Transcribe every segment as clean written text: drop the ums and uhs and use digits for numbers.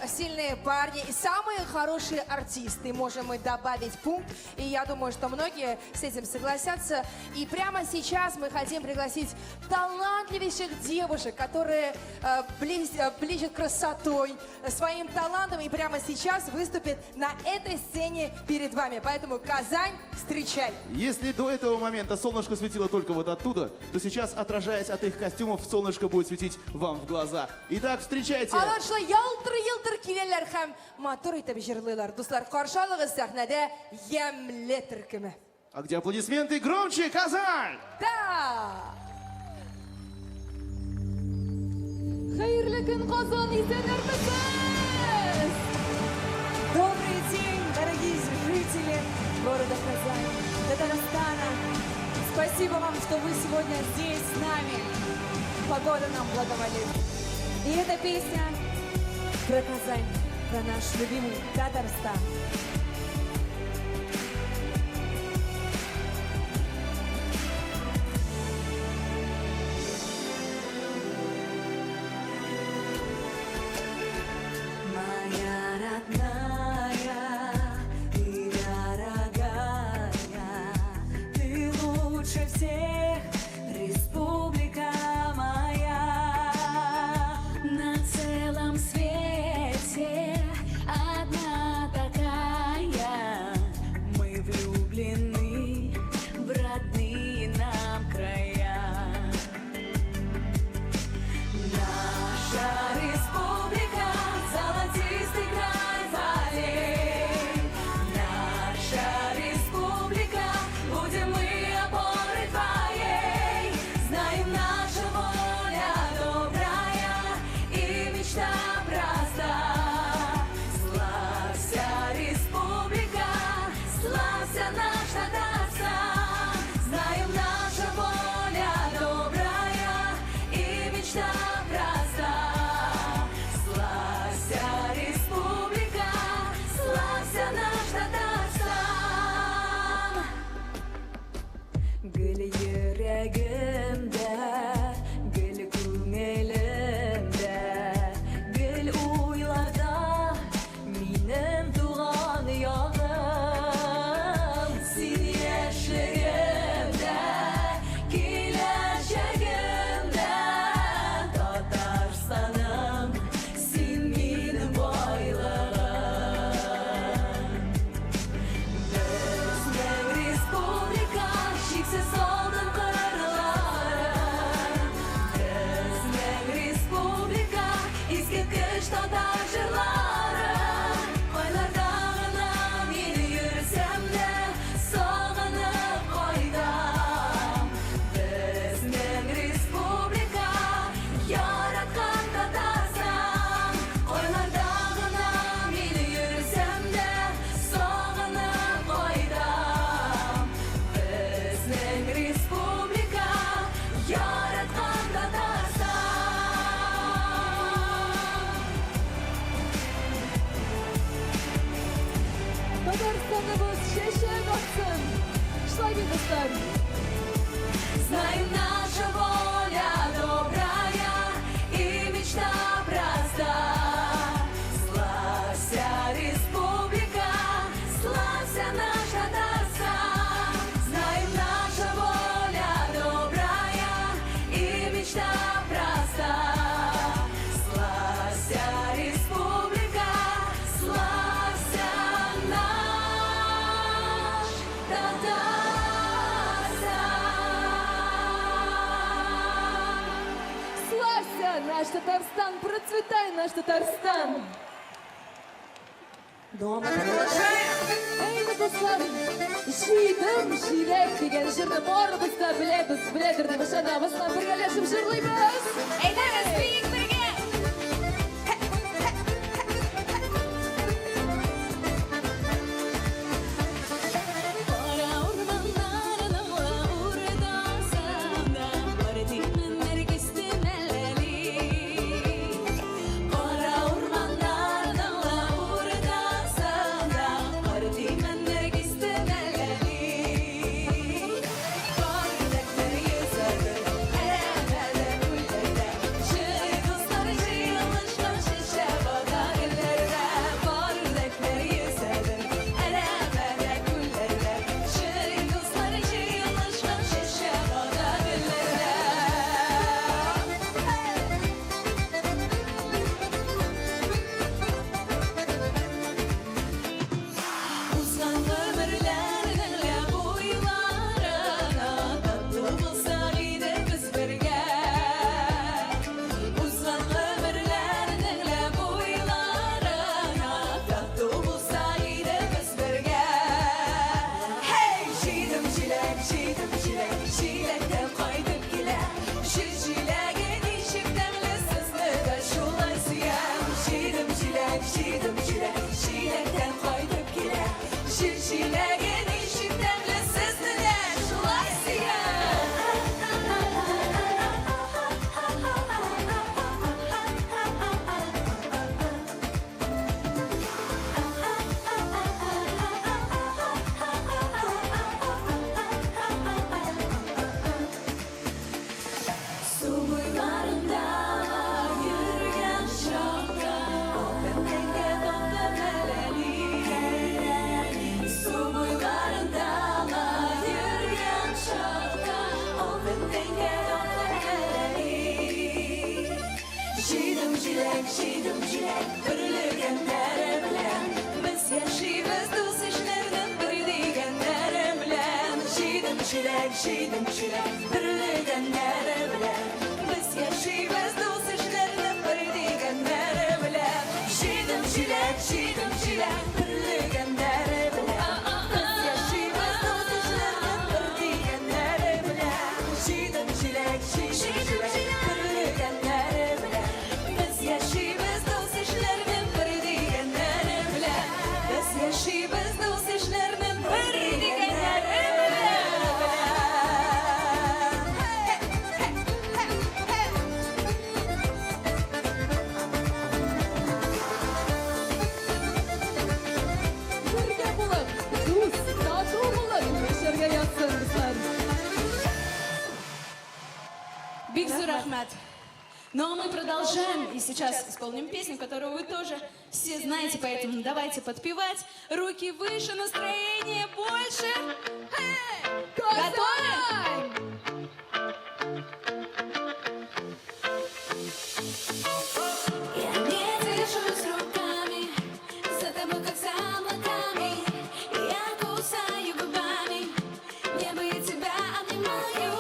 сильные парни и самые хорошие артисты. Можем мы добавить пункт. И я думаю, что многие с этим согласятся. И прямо сейчас мы хотим пригласить талантливейших девушек, которые блещут красотой, своим талантом. И прямо сейчас выступят на этой сцене перед вами. Поэтому, Казань, встречай! Если до этого момента солнышко светило только вот оттуда, то сейчас, отражаясь от их костюмов, солнышко будет светить вам в глаза. Итак, встречайте! Аларшылар ялтыр-йылтыр киләләр һәм матур итеп җырлыйлар. Дуслар, каршы алыгыз сәхнәдә ямьле төркеме. А где аплодисменты? Громче, Казань! Да! Хәерле көн, Казан, исәнермесез! Добрый день, дорогие жители города Казань, Татарстана. Спасибо вам, что вы сегодня здесь с нами. Погода нам благоволит. И эта песня про Казань, про наш любимый Татарстан. Моя родная и дорогая, ты лучше всех, республика моя. На целом свете одна такая, мы влюблены в родные нам края. Наша республика, золотистый край полей. Наша республика, будем мы опорой твоей. Знаем, наша воля добрая и мечта проста. Славься, республика, славься наш Татарстан. Знаем, наша воля добрая и мечта проста. Славься, республика, славься наш Татарстан. Гүл йөрәгемдә, гүл күңелемдә, гүл уйларда минем туган ягым. Син яшәгәндә, киләчәгемдә, Татарстаным, син минем байлыгым. Безнең республика, чиксез алтын кырлары. Безнең республика, искиткеч татар җырлары. Айларда гына мин йөрсәм дә, сагынып кайтам. Безнең республика, яраткан Татарстан. Айларда гына мин йөрсәм дә, сагынып кайтам. Безнең республика, яраткан Татарстан. Татарстаныбыз чәчәк атсын! Шлаги, дуслар! Знаем, наша воля добрая и мечта проста. Славься, республика, славься наш Татарстан. Знаем, наша воля добрая и мечта проста. Славься, республика, славься наш Татарстан. Славься, наш Татарстан! Процветай, наш Татарстан! Дома продолжаем. Әйді, дуслар! Жидым, жиләк деген жырды барыбыз да білебіз, біледірді бішанабызға біргелешіп жырлаймыз! Әйдәгіз, биік бірге! Қара ормандарына урдасам да, бардимін әркестен әлі. Қара ормандарына урдасам да, бардимін әркестен әлі. Бардық бір езі, әлі-әлі şidim çilek Çilekten koyduk gile Şir çileğin işi demli siz neler Şulaysiya Su boylarında yürüyen şapka O pembe donda meleli Su boylarında yürüyen şapka O pembe donda meleli Şidim çilek Pırlıgen bilen Biz yaşayız dost işlerden bir digenler bilen Şidim çilek Pırlıgen bilen Biz yaşayız dost işlerden bir digenler bilen Şidim çilek Pırlıgen bilen Biz yaşayız dost işlerden bir digenler bilen Şidim çilek Pırlıgen bilen Biz yaşayız dost işlerden bir digenler bilen Biz yaşayız dost işlerden bir digenler Birge bulun, duz, tatlı bulun, yaşarga yatsın kızlar. Big Зурахмат. Ну а мы продолжаем и сейчас исполним песню, которую вы тоже все знаете, поэтому давайте подпевать. Руки выше, настроение больше. Готовы? Я не держусь руками за тобой, как за облаками. Я кусаю губами, небо и тебя обнимаю.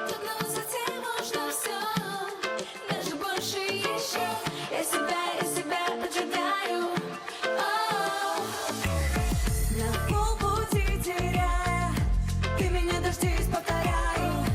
Тут затем можно все, даже больше еще. Я себя поджигаю. На полпути теряя, ты меня дождись, повторяю.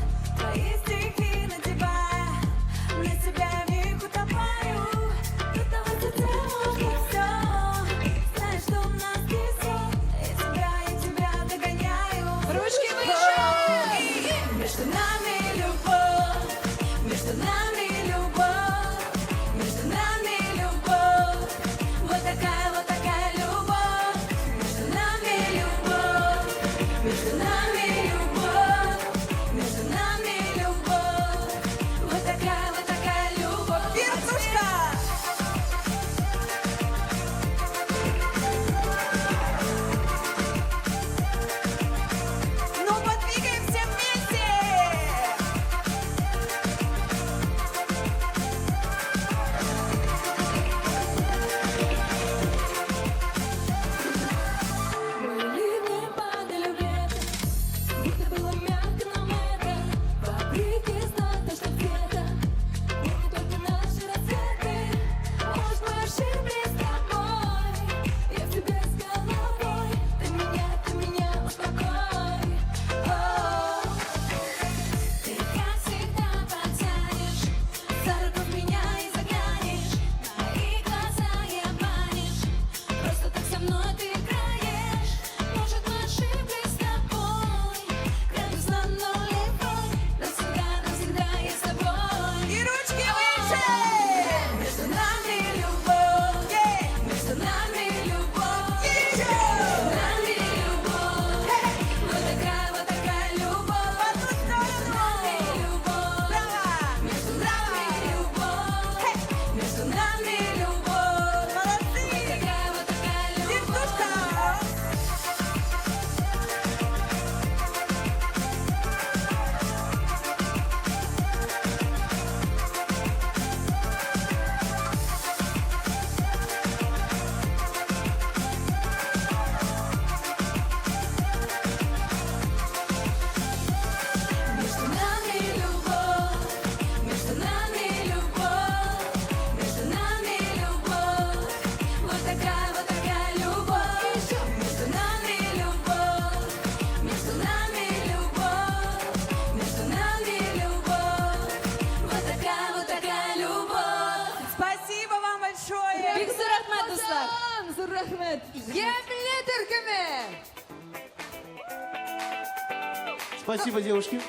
Гем лидерками! Спасибо, девушки.